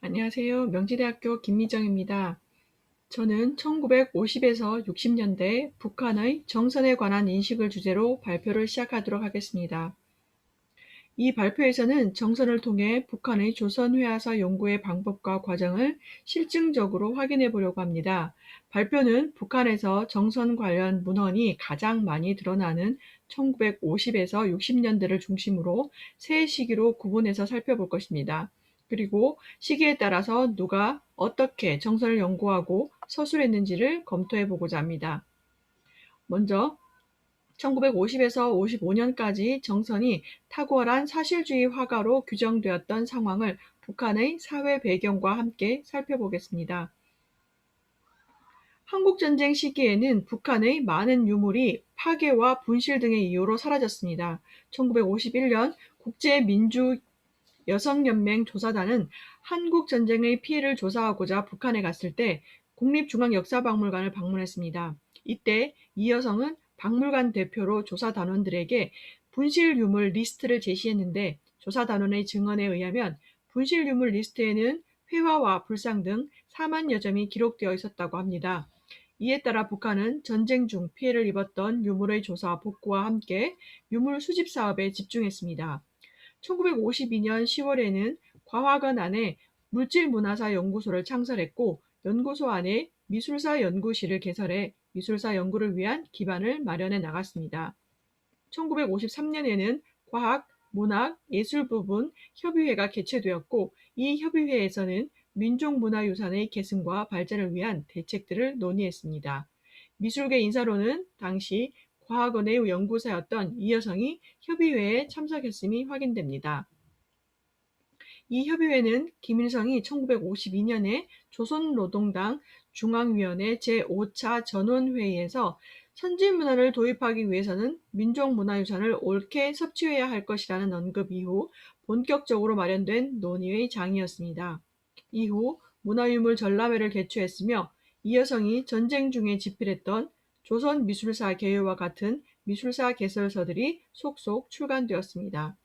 안녕하세요. 명지대학교 김미정입니다. 저는 1950에서 60년대 북한의 정선에 관한 인식을 주제로 발표를 시작하도록 하겠습니다. 이 발표에서는 정선을 통해 북한의 조선회화사 연구의 방법과 과정을 실증적으로 확인해 보려고 합니다. 발표는 북한에서 정선 관련 문헌이 가장 많이 드러나는 1950에서 60년대를 중심으로 세 시기로 구분해서 살펴볼 것입니다. 그리고 시기에 따라서 누가 어떻게 정선을 연구하고 서술했는지를 검토해 보고자 합니다. 먼저 1950에서 55년까지 정선이 탁월한 사실주의 화가로 규정되었던 상황을 북한의 사회 배경과 함께 살펴보겠습니다. 한국전쟁 시기에는 북한의 많은 유물이 파괴와 분실 등의 이유로 사라졌습니다. 1951년 국제민주여성연맹 조사단은 한국전쟁의 피해를 조사하고자 북한에 갔을 때 국립중앙역사박물관을 방문했습니다. 이때 이 여성은 박물관 대표로 조사단원들에게 분실 유물 리스트를 제시했는데 조사단원의 증언에 의하면 분실 유물 리스트에는 회화와 불상 등 4만여 점이 기록되어 있었다고 합니다. 이에 따라 북한은 전쟁 중 피해를 입었던 유물의 조사 복구와 함께 유물 수집 사업에 집중했습니다. 1952년 10월에는 과학원 안에 물질문화사 연구소를 창설했고 연구소 안에 미술사 연구실을 개설해 미술사 연구를 위한 기반을 마련해 나갔습니다. 1953년에는 과학, 문학, 예술 부분 협의회가 개최되었고 이 협의회에서는 민족문화유산의 계승과 발전을 위한 대책들을 논의했습니다. 미술계 인사로는 당시 과학원의 연구사였던 이 여성이 협의회에 참석했음이 확인됩니다. 이 협의회는 김일성이 1952년에 조선노동당 중앙위원회 제5차 전원회의에서 선진문화를 도입하기 위해서는 민족문화유산을 옳게 섭취해야 할 것이라는 언급 이후 본격적으로 마련된 논의의 장이었습니다. 이후 문화유물 전람회를 개최했으며 이 여성이 전쟁 중에 집필했던 조선미술사 개요와 같은 미술사 개설서들이 속속 출간되었습니다.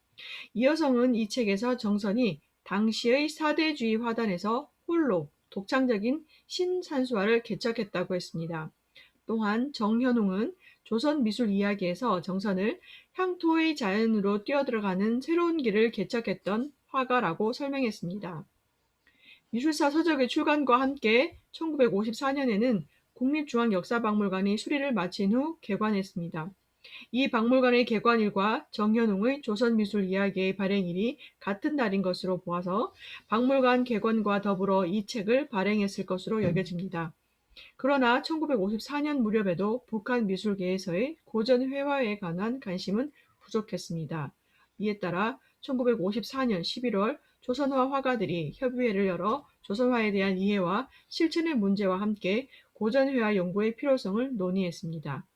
이 여성은 이 책에서 정선이 당시의 사대주의 화단에서 홀로 독창적인 신산수화를 개척했다고 했습니다. 또한 정현웅은 조선 미술 이야기에서 정선을 향토의 자연으로 뛰어들어가는 새로운 길을 개척했던 화가라고 설명했습니다. 미술사 서적의 출간과 함께 1954년에는 국립중앙역사박물관이 수리를 마친 후 개관했습니다. 이 박물관의 개관일과 정현웅의 조선미술 이야기의 발행일이 같은 날인 것으로 보아서 박물관 개관과 더불어 이 책을 발행했을 것으로 여겨집니다. 그러나 1954년 무렵에도 북한 미술계에서의 고전 회화에 관한 관심은 부족했습니다. 이에 따라 1954년 11월 조선화 화가들이 협의회를 열어 조선화에 대한 이해와 실천의 문제와 함께 고전 회화 연구의 필요성을 논의했습니다.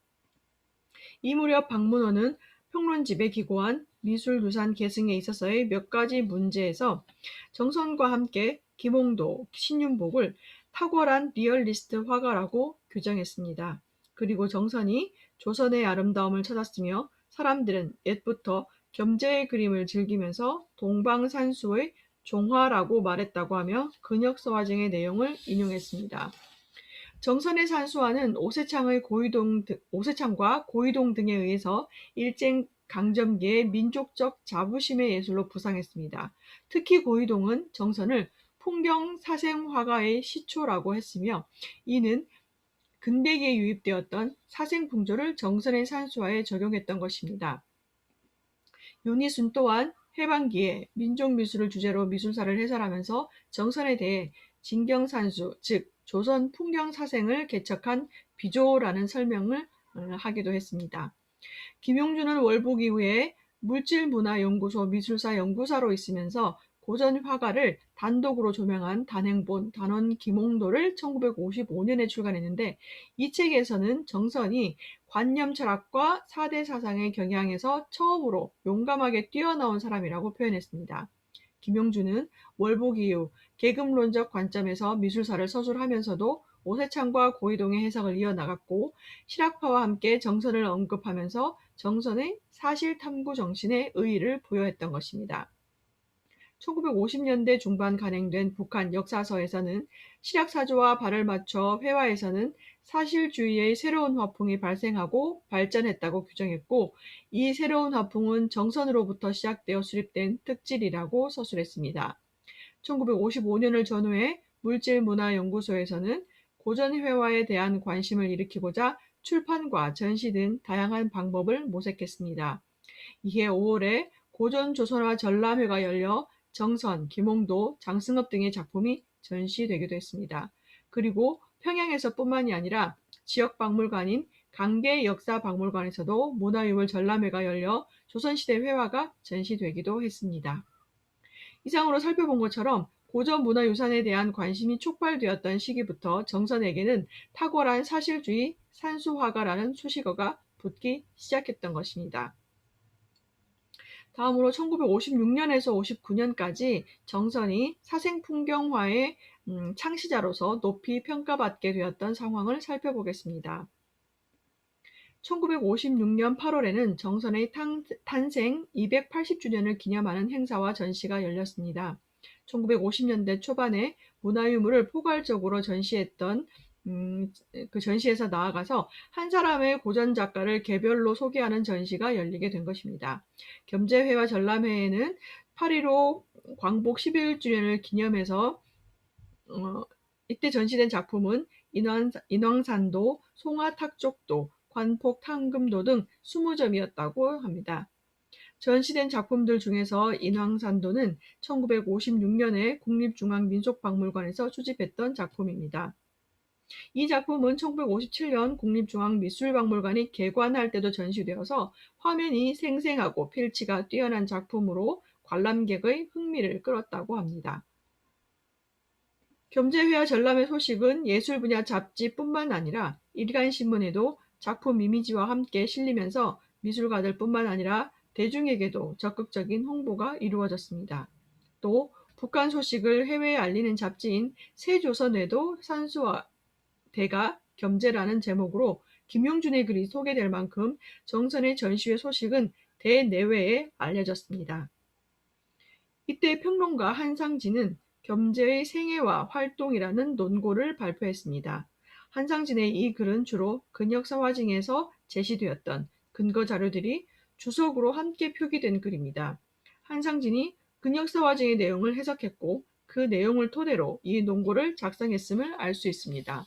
이 무렵 박문호는 평론집에 기고한 미술유산 계승에 있어서의 몇 가지 문제에서 정선과 함께 김홍도, 신윤복을 탁월한 리얼리스트 화가라고 규정했습니다. 그리고 정선이 조선의 아름다움을 찾았으며 사람들은 옛부터 겸재의 그림을 즐기면서 동방산수의 종화라고 말했다고 하며 근역서화증의 내용을 인용했습니다. 정선의 산수화는 오세창과 고이동 등에 의해서 일제 강점기의 민족적 자부심의 예술로 부상했습니다. 특히 고이동은 정선을 풍경 사생화가의 시초라고 했으며 이는 근대기에 유입되었던 사생풍조를 정선의 산수화에 적용했던 것입니다. 윤희순 또한 해방기에 민족미술을 주제로 미술사를 해설하면서 정선에 대해 진경산수, 즉 조선 풍경사생을 개척한 비조라는 설명을 하기도 했습니다. 김용준은 월북 이후에 물질문화연구소 미술사 연구사로 있으면서 고전 화가를 단독으로 조명한 단행본 단원 김홍도를 1955년에 출간했는데 이 책에서는 정선이 관념 철학과 사대 사상의 경향에서 처음으로 용감하게 뛰어나온 사람이라고 표현했습니다. 김용준은 월북 이후 계급론적 관점에서 미술사를 서술하면서도 오세창과 고이동의 해석을 이어나갔고 실학파와 함께 정선을 언급하면서 정선의 사실탐구 정신에 의의를 부여했던 것입니다. 1950년대 중반 간행된 북한 역사서에서는 실학사조와 발을 맞춰 회화에서는 사실주의의 새로운 화풍이 발생하고 발전했다고 규정했고, 이 새로운 화풍은 정선으로부터 시작되어 수립된 특질이라고 서술했습니다. 1955년을 전후해 물질문화연구소에서는 고전회화에 대한 관심을 일으키고자 출판과 전시 등 다양한 방법을 모색했습니다. 이해 5월에 고전조선화 전람회가 열려 정선, 김홍도, 장승업 등의 작품이 전시되기도 했습니다. 그리고 평양에서 뿐만이 아니라 지역박물관인 강계역사박물관에서도 문화유물 전람회가 열려 조선시대 회화가 전시되기도 했습니다. 이상으로 살펴본 것처럼 고전 문화유산에 대한 관심이 촉발되었던 시기부터 정선에게는 탁월한 사실주의 산수화가라는 수식어가 붙기 시작했던 것입니다. 다음으로 1956년에서 59년까지 정선이 사생풍경화의 창시자로서 높이 평가받게 되었던 상황을 살펴보겠습니다. 1956년 8월에는 정선의 탄생 280주년을 기념하는 행사와 전시가 열렸습니다. 1950년대 초반에 문화유물을 포괄적으로 전시했던 그 전시에서 나아가서 한 사람의 고전 작가를 개별로 소개하는 전시가 열리게 된 것입니다. 겸재회와 전람회에는 8.15 광복 11주년을 기념해서 이때 전시된 작품은 인왕산도, 송화탁족도, 관폭탕금도 등 20점이었다고 합니다. 전시된 작품들 중에서 인왕산도는 1956년에 국립중앙민속박물관에서 수집했던 작품입니다. 이 작품은 1957년 국립중앙미술박물관이 개관할 때도 전시되어서 화면이 생생하고 필치가 뛰어난 작품으로 관람객의 흥미를 끌었다고 합니다. 겸재회와 전람회 소식은 예술 분야 잡지뿐만 아니라 일간신문에도 작품 이미지와 함께 실리면서 미술가들뿐만 아니라 대중에게도 적극적인 홍보가 이루어졌습니다. 또 북한 소식을 해외에 알리는 잡지인 새조선에도 산수화대가 겸재라는 제목으로 김용준의 글이 소개될 만큼 정선의 전시회 소식은 대내외에 알려졌습니다. 이때 평론가 한상진은 겸재의 생애와 활동이라는 논고를 발표했습니다. 한상진의 이 글은 주로 근역사화증에서 제시되었던 근거 자료들이 주석으로 함께 표기된 글입니다. 한상진이 근역사화증의 내용을 해석했고 그 내용을 토대로 이 논고를 작성했음을 알 수 있습니다.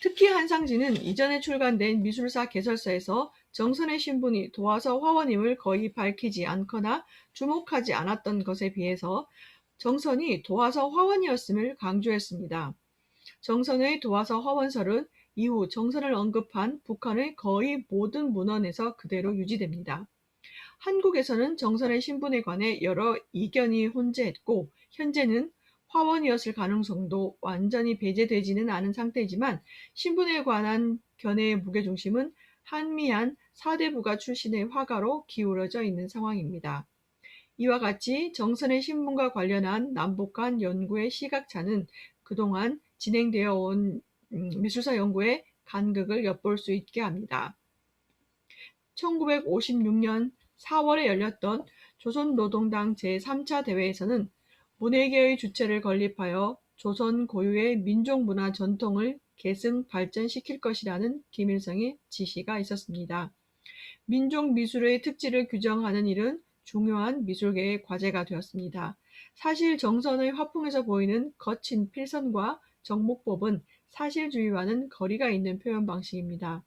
특히 한상진은 이전에 출간된 미술사 개설서에서 정선의 신분이 도화서 화원임을 거의 밝히지 않거나 주목하지 않았던 것에 비해서 정선이 도화서 화원이었음을 강조했습니다. 정선의 도화서 화원설은 이후 정선을 언급한 북한의 거의 모든 문헌에서 그대로 유지됩니다. 한국에서는 정선의 신분에 관해 여러 이견이 혼재했고 현재는 화원이었을 가능성도 완전히 배제되지는 않은 상태이지만 신분에 관한 견해의 무게중심은 한미한 사대부가 출신의 화가로 기울어져 있는 상황입니다. 이와 같이 정선의 신분과 관련한 남북한 연구의 시각차는 그동안 진행되어 온 미술사 연구의 간극을 엿볼 수 있게 합니다. 1956년 4월에 열렸던 조선노동당 제3차 대회에서는 문예계의 주체를 건립하여 조선 고유의 민족문화 전통을 계승 발전시킬 것이라는 김일성의 지시가 있었습니다. 민족미술의 특질을 규정하는 일은 중요한 미술계의 과제가 되었습니다. 사실 정선의 화풍에서 보이는 거친 필선과 정목법은 사실주의와는 거리가 있는 표현 방식입니다.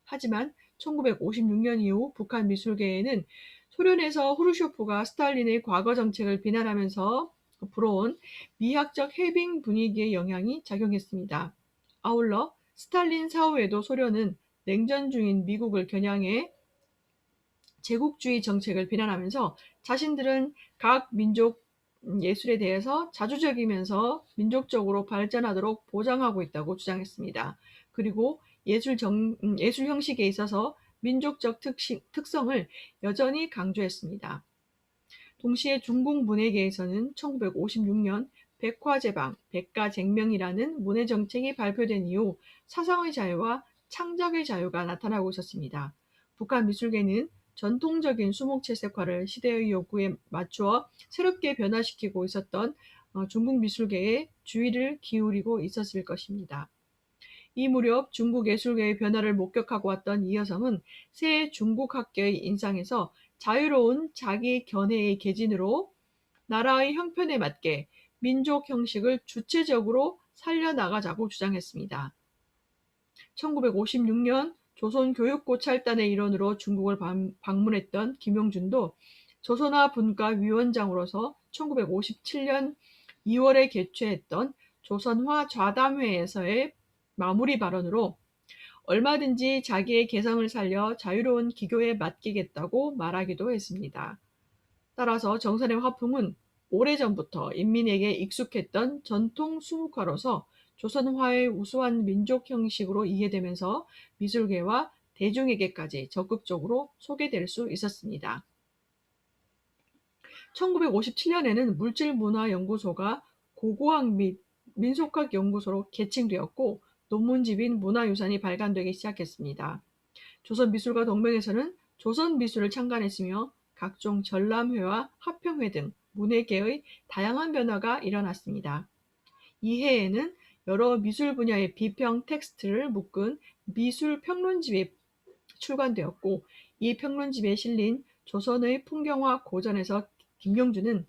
하지만 1956년 이후 북한 미술계에는 소련에서 후르쇼프가 스탈린의 과거 정책을 비난하면서 불어온 미학적 해빙 분위기의 영향이 작용했습니다. 아울러 스탈린 사후에도 소련은 냉전 중인 미국을 겨냥해 제국주의 정책을 비난하면서 자신들은 각 민족 예술에 대해서 자주적이면서 민족적으로 발전하도록 보장하고 있다고 주장했습니다. 그리고 예술 형식에 있어서 민족적 특성을 여전히 강조했습니다. 동시에 중국 문예계에서는 1956년 백화제방, 백가쟁명이라는 문예정책이 발표된 이후 사상의 자유와 창작의 자유가 나타나고 있었습니다. 북한 미술계는 전통적인 수목채색화를 시대의 요구에 맞추어 새롭게 변화시키고 있었던 중국 미술계에 주의를 기울이고 있었을 것입니다. 이 무렵 중국 예술계의 변화를 목격하고 왔던 이 여성은 새 중국 학계의 인상에서 자유로운 자기 견해의 계진으로 나라의 형편에 맞게 민족 형식을 주체적으로 살려나가자고 주장했습니다. 1956년 조선교육고 찰단의 일원으로 중국을 방문했던 김용준도 조선화분과위원장으로서 1957년 2월에 개최했던 조선화 좌담회에서의 마무리 발언으로 얼마든지 자기의 개성을 살려 자유로운 기교에 맡기겠다고 말하기도 했습니다. 따라서 정선의 화풍은 오래전부터 인민에게 익숙했던 전통 수묵화로서 조선화의 우수한 민족 형식으로 이해되면서 미술계와 대중에게까지 적극적으로 소개될 수 있었습니다. 1957년에는 물질문화연구소가 고고학 및 민속학연구소로 개칭되었고 논문집인 문화유산이 발간되기 시작했습니다. 조선미술가동맹에서는 조선미술을 창간했으며 각종 전람회와 합평회 등 문예계의 다양한 변화가 일어났습니다. 이 해에는 여러 미술 분야의 비평 텍스트를 묶은 미술평론집이 출간되었고 이 평론집에 실린 조선의 풍경화 고전에서 김용준은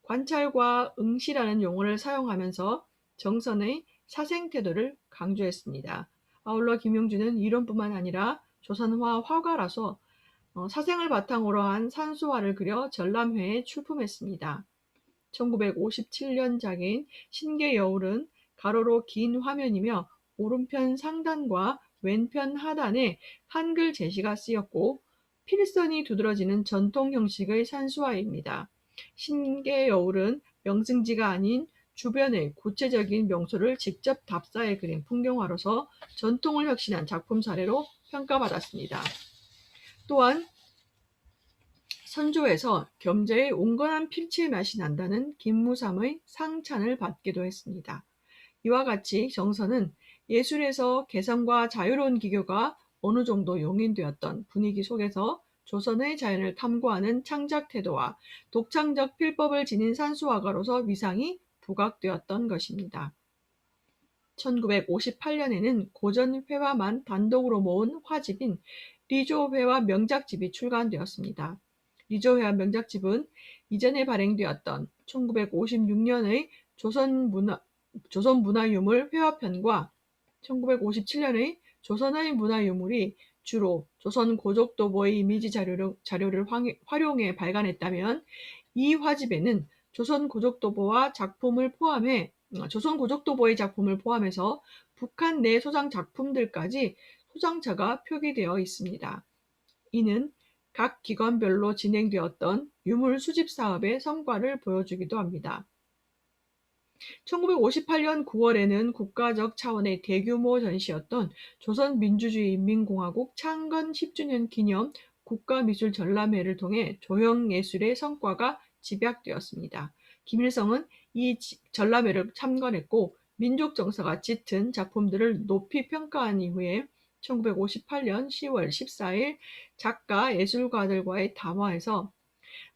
관찰과 응시라는 용어를 사용하면서 정선의 사생태도를 강조했습니다. 아울러 김용준은 이론뿐만 아니라 조선화 화가라서 사생을 바탕으로 한 산수화를 그려 전람회에 출품했습니다. 1957년작인 신계여울은 가로로 긴 화면이며 오른편 상단과 왼편 하단에 한글 제시가 쓰였고 필선이 두드러지는 전통 형식의 산수화입니다. 신계여울은 명승지가 아닌 주변의 구체적인 명소를 직접 답사해 그린 풍경화로서 전통을 혁신한 작품 사례로 평가받았습니다. 또한 선조에서 겸재의 온건한 필치의 맛이 난다는 김무삼의 상찬을 받기도 했습니다. 이와 같이 정선은 예술에서 개성과 자유로운 기교가 어느 정도 용인되었던 분위기 속에서 조선의 자연을 탐구하는 창작 태도와 독창적 필법을 지닌 산수화가로서 위상이 부각되었던 것입니다. 1958년에는 고전 회화만 단독으로 모은 화집인 리조회화 명작집이 출간되었습니다. 리조회화 명작집은 이전에 발행되었던 1956년의 조선문화유물 회화편과 1957년의 조선의 문화유물이 주로 조선 고족도보의 이미지 자료를 활용해 발간했다면 이 화집에는 조선 고족도보의 작품을 포함해서 북한 내 소장 작품들까지 소장차가 표기되어 있습니다. 이는 각 기관별로 진행되었던 유물 수집 사업의 성과를 보여주기도 합니다. 1958년 9월에는 국가적 차원의 대규모 전시였던 조선민주주의인민공화국 창건 10주년 기념 국가미술전람회를 통해 조형예술의 성과가 집약되었습니다. 김일성은 이 전람회를 참관했고 민족정서가 짙은 작품들을 높이 평가한 이후에 1958년 10월 14일 작가 예술가들과의 담화에서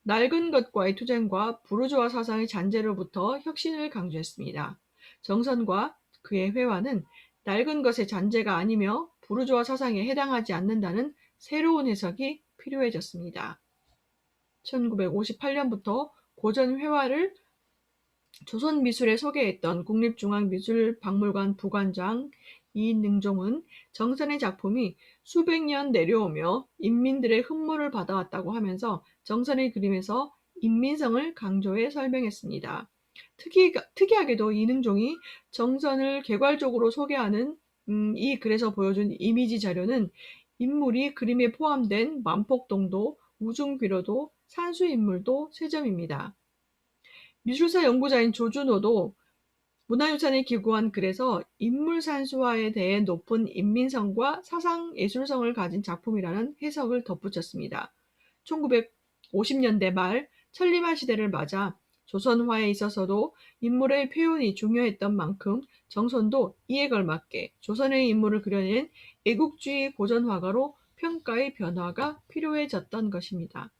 낡은 것과의 투쟁과 부르주아 사상의 잔재로부터 혁신을 강조했습니다. 정선과 그의 회화는 낡은 것의 잔재가 아니며 부르주아 사상에 해당하지 않는다는 새로운 해석이 필요해졌습니다. 1958년부터 고전 회화를 조선미술에 소개했던 국립중앙미술박물관 부관장 이능종은 정선의 작품이 수백 년 내려오며 인민들의 흠모를 받아왔다고 하면서 정선의 그림에서 인민성을 강조해 설명했습니다. 특이하게도 이능종이 정선을 개괄적으로 소개하는 이 글에서 보여준 이미지 자료는 인물이 그림에 포함된 만폭동도, 우중귀로도, 산수인물도 3점입니다. 미술사 연구자인 조준호도 문화유산에 기고한 글에서 인물산수화에 대해 높은 인민성과 사상예술성을 가진 작품이라는 해석을 덧붙였습니다. 1950년대 말 천리만 시대를 맞아 조선화에 있어서도 인물의 표현이 중요했던 만큼 정선도 이에 걸맞게 조선의 인물을 그려낸 애국주의 고전화가로 평가의 변화가 필요해졌던 것입니다.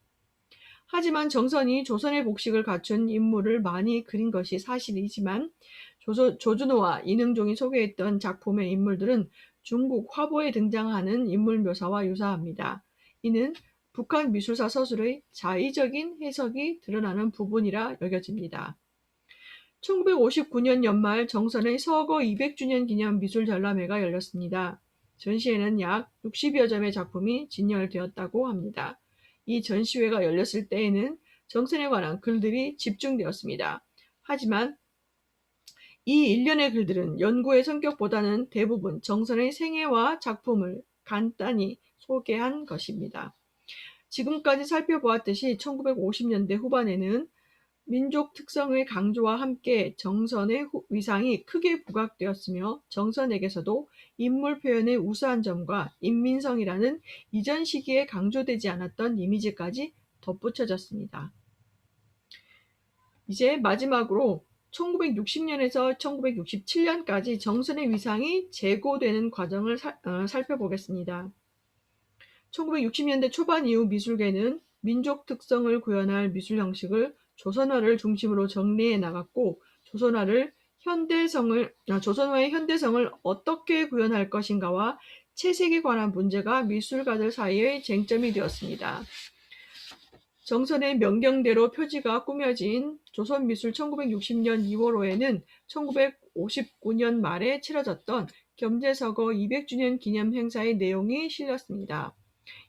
하지만 정선이 조선의 복식을 갖춘 인물을 많이 그린 것이 사실이지만 조준호와 이능종이 소개했던 작품의 인물들은 중국 화보에 등장하는 인물 묘사와 유사합니다. 이는 북한 미술사 서술의 자의적인 해석이 드러나는 부분이라 여겨집니다. 1959년 연말 정선의 서거 200주년 기념 미술전람회가 열렸습니다. 전시회는 약 60여 점의 작품이 진열되었다고 합니다. 이 전시회가 열렸을 때에는 정선에 관한 글들이 집중되었습니다. 하지만 이 일련의 글들은 연구의 성격보다는 대부분 정선의 생애와 작품을 간단히 소개한 것입니다. 지금까지 살펴보았듯이 1950년대 후반에는 민족 특성의 강조와 함께 정선의 위상이 크게 부각되었으며 정선에게서도 인물 표현의 우수한 점과 인민성이라는 이전 시기에 강조되지 않았던 이미지까지 덧붙여졌습니다. 이제 마지막으로 1960년에서 1967년까지 정선의 위상이 재고되는 과정을 살펴보겠습니다. 1960년대 초반 이후 미술계는 민족 특성을 구현할 미술 형식을 조선화를 중심으로 정리해 나갔고 조선화의 현대성을 어떻게 구현할 것인가와 채색에 관한 문제가 미술가들 사이의 쟁점이 되었습니다. 정선의 명령대로 표지가 꾸며진 조선미술 1960년 2월호에는 1959년 말에 치러졌던 겸재서거 200주년 기념 행사의 내용이 실렸습니다.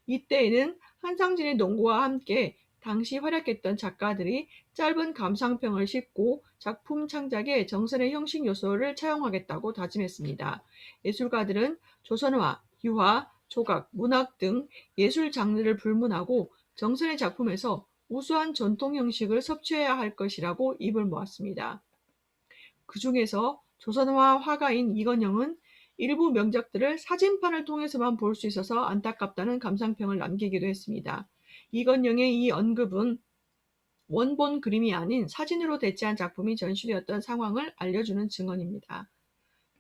이때에는 한상진의 농구와 함께 당시 활약했던 작가들이 짧은 감상평을 싣고 작품 창작에 정선의 형식 요소를 차용하겠다고 다짐했습니다. 예술가들은 조선화, 유화, 조각, 문학 등 예술 장르를 불문하고 정선의 작품에서 우수한 전통 형식을 섭취해야 할 것이라고 입을 모았습니다. 그 중에서 조선화 화가인 이건영은 일부 명작들을 사진판을 통해서만 볼 수 있어서 안타깝다는 감상평을 남기기도 했습니다. 이건영의 이 언급은 원본 그림이 아닌 사진으로 대체한 작품이 전시되었던 상황을 알려주는 증언입니다.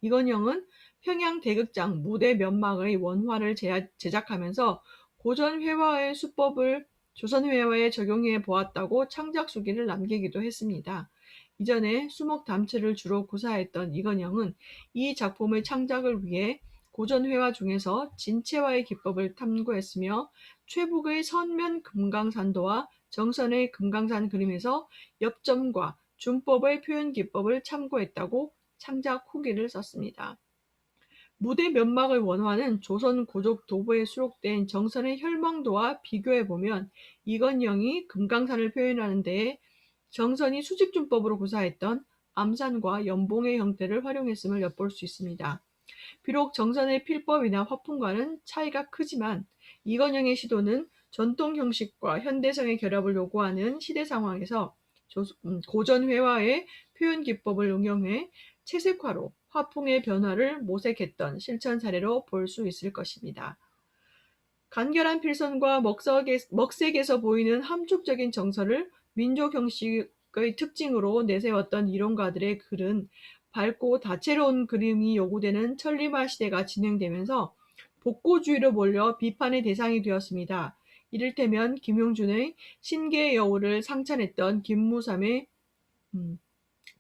이건영은 평양 대극장 무대 면막의 원화를 제작하면서 고전 회화의 수법을 조선 회화에 적용해 보았다고 창작 수기를 남기기도 했습니다. 이전에 수목 담채를 주로 구사했던 이건영은 이 작품의 창작을 위해 고전 회화 중에서 진체화의 기법을 탐구했으며 최북의 선면 금강산도와 정선의 금강산 그림에서 엽점과 준법의 표현 기법을 참고했다고 창작 후기를 썼습니다. 무대 면막의 원화는 조선 고족 도보에 수록된 정선의 혈망도와 비교해보면 이건영이 금강산을 표현하는 데에 정선이 수직준법으로 구사했던 암산과 연봉의 형태를 활용했음을 엿볼 수 있습니다. 비록 정선의 필법이나 화풍과는 차이가 크지만 이건영의 시도는 전통 형식과 현대성의 결합을 요구하는 시대 상황에서 고전 회화의 표현 기법을 응용해 채색화로 화풍의 변화를 모색했던 실천 사례로 볼 수 있을 것입니다. 간결한 필선과 먹색에서 보이는 함축적인 정서를 민족 형식의 특징으로 내세웠던 이론가들의 글은 밝고 다채로운 그림이 요구되는 천리마 시대가 진행되면서 복고주의로 몰려 비판의 대상이 되었습니다. 이를테면 김용준의 신계의 여우를 상찬했던 김무삼의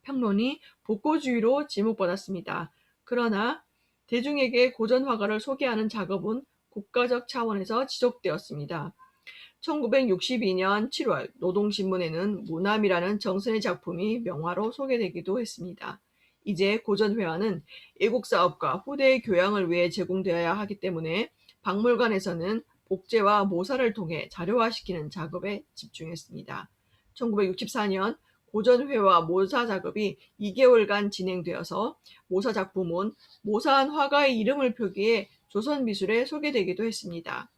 평론이 복고주의로 지목받았습니다. 그러나 대중에게 고전 화가를 소개하는 작업은 국가적 차원에서 지속되었습니다. 1962년 7월 노동신문에는 무남이라는 정선의 작품이 명화로 소개되기도 했습니다. 이제 고전회화는 애국사업과 후대의 교양을 위해 제공되어야 하기 때문에 박물관에서는 복제와 모사를 통해 자료화시키는 작업에 집중했습니다. 1964년 고전회화 모사 작업이 2개월간 진행되어서 모사 작품은 모사한 화가의 이름을 표기해 조선미술에 소개되기도 했습니다.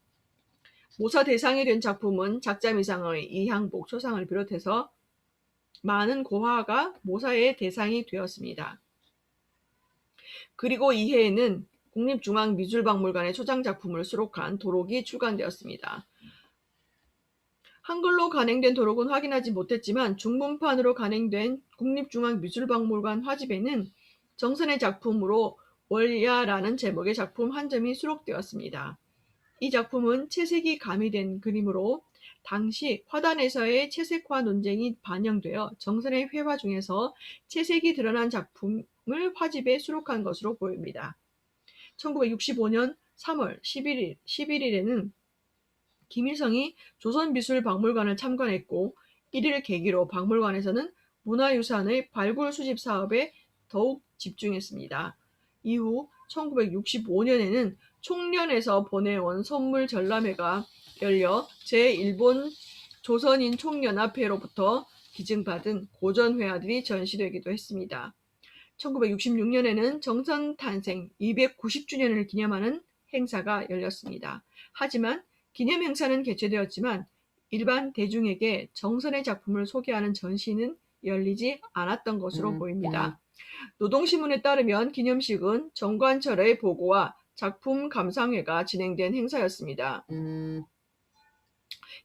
모사 대상이 된 작품은 작자미상의 이향복 초상을 비롯해서 많은 고화가 모사의 대상이 되었습니다. 그리고 이해에는 국립중앙미술박물관의 초장작품을 수록한 도록이 출간되었습니다. 한글로 간행된 도록은 확인하지 못했지만 중문판으로 간행된 국립중앙미술박물관 화집에는 정선의 작품으로 월야라는 제목의 작품 한 점이 수록되었습니다. 이 작품은 채색이 가미된 그림으로 당시 화단에서의 채색화 논쟁이 반영되어 정선의 회화 중에서 채색이 드러난 작품을 화집에 수록한 것으로 보입니다. 1965년 3월 11일에는 김일성이 조선미술박물관을 참관했고, 이를 계기로 박물관에서는 문화유산의 발굴 수집 사업에 더욱 집중했습니다. 이후 1965년에는 총련에서 보내온 선물 전람회가 열려 제1본 조선인 총연합회로부터 기증받은 고전회화들이 전시되기도 했습니다. 1966년에는 정선 탄생 290주년을 기념하는 행사가 열렸습니다. 하지만 기념 행사는 개최되었지만 일반 대중에게 정선의 작품을 소개하는 전시는 열리지 않았던 것으로 보입니다. 노동신문에 따르면 기념식은 정관철의 보고와 작품 감상회가 진행된 행사였습니다.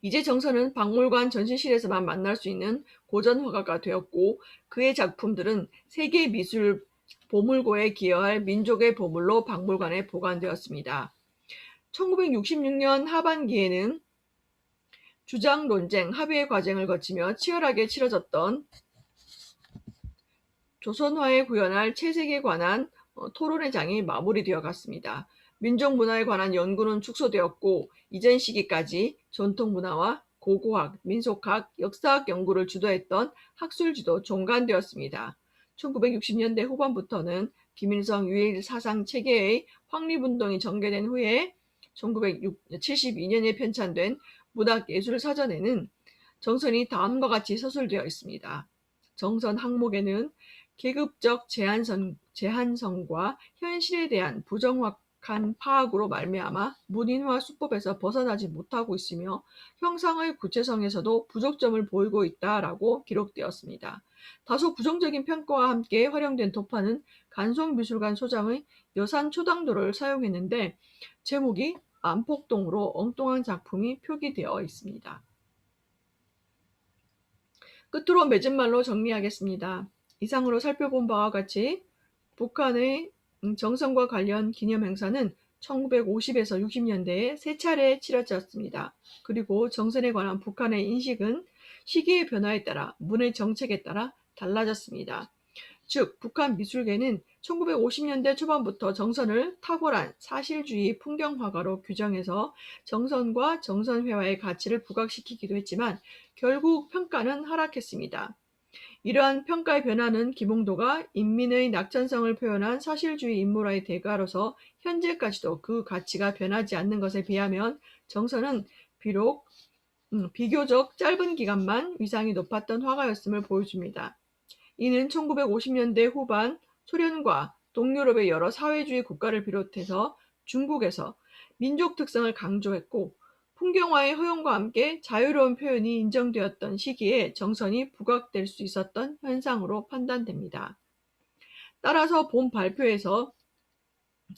이제 정선은 박물관 전시실에서만 만날 수 있는 고전 화가가 되었고, 그의 작품들은 세계 미술 보물고에 기여할 민족의 보물로 박물관에 보관되었습니다. 1966년 하반기에는 주장 논쟁, 합의 과정을 거치며 치열하게 치러졌던 조선화에 구현할 채색에 관한 토론회장이 마무리되어 갔습니다. 민족문화에 관한 연구는 축소되었고, 이전 시기까지 전통문화와 고고학, 민속학, 역사학 연구를 주도했던 학술지도 종간되었습니다. 1960년대 후반부터는 김일성 유일 사상 체계의 확립운동이 전개된 후에 1972년에 편찬된 문학예술사전에는 정선이 다음과 같이 서술되어 있습니다. 정선 항목에는 계급적 제한성과 현실에 대한 부정확한 파악으로 말미암아 문인화 수법에서 벗어나지 못하고 있으며 형상의 구체성에서도 부족점을 보이고 있다라고 기록되었습니다. 다소 부정적인 평가와 함께 활용된 도파는 간송미술관 소장의 여산 초당도를 사용했는데, 제목이 안폭동으로 엉뚱한 작품이 표기되어 있습니다. 끝으로 맺은 말로 정리하겠습니다. 이상으로 살펴본 바와 같이 북한의 정선과 관련 기념행사는 1950에서 60년대에 세 차례 치러졌습니다. 그리고 정선에 관한 북한의 인식은 시기의 변화에 따라, 문의 정책에 따라 달라졌습니다. 즉, 북한 미술계는 1950년대 초반부터 정선을 탁월한 사실주의 풍경화가로 규정해서 정선과 정선회화의 가치를 부각시키기도 했지만 결국 평가는 하락했습니다. 이러한 평가의 변화는 김홍도가 인민의 낙천성을 표현한 사실주의 인물화의 대가로서 현재까지도 그 가치가 변하지 않는 것에 비하면 정선은 비교적 짧은 기간만 위상이 높았던 화가였음을 보여줍니다. 이는 1950년대 후반 소련과 동유럽의 여러 사회주의 국가를 비롯해서 중국에서 민족 특성을 강조했고, 풍경화의 허용과 함께 자유로운 표현이 인정되었던 시기에 정선이 부각될 수 있었던 현상으로 판단됩니다. 따라서 본 발표에서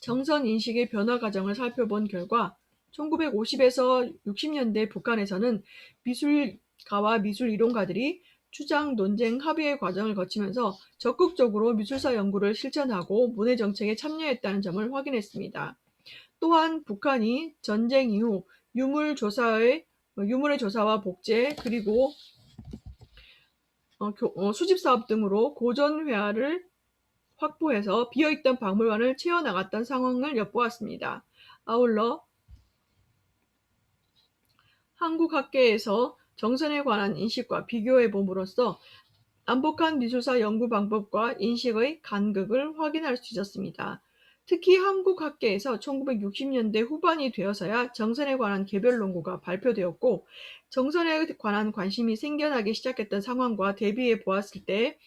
정선 인식의 변화 과정을 살펴본 결과 1950에서 60년대 북한에서는 미술가와 미술이론가들이 추장, 논쟁, 합의의 과정을 거치면서 적극적으로 미술사 연구를 실천하고 문해정책에 참여했다는 점을 확인했습니다. 또한 북한이 전쟁 이후 유물의 조사와 복제, 그리고 수집사업 등으로 고전회화를 확보해서 비어있던 박물관을 채워나갔던 상황을 엿보았습니다. 아울러 한국학계에서 정선에 관한 인식과 비교해 봄으로써 남북한 미술사 연구 방법과 인식의 간극을 확인할 수 있었습니다. 특히 한국학계에서 1960년대 후반이 되어서야 정선에 관한 개별 논구가 발표되었고, 정선에 관한 관심이 생겨나기 시작했던 상황과 대비해 보았을 때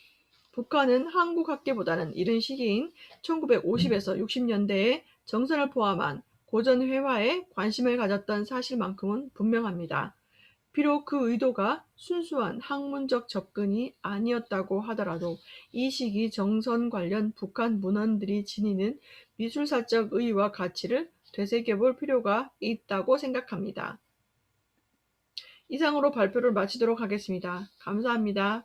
북한은 한국학계보다는 이른 시기인 1950에서 60년대에 정선을 포함한 고전 회화에 관심을 가졌던 사실만큼은 분명합니다. 비록 그 의도가 순수한 학문적 접근이 아니었다고 하더라도 이 시기 정선 관련 북한 문헌들이 지니는 미술사적 의의와 가치를 되새겨볼 필요가 있다고 생각합니다. 이상으로 발표를 마치도록 하겠습니다. 감사합니다.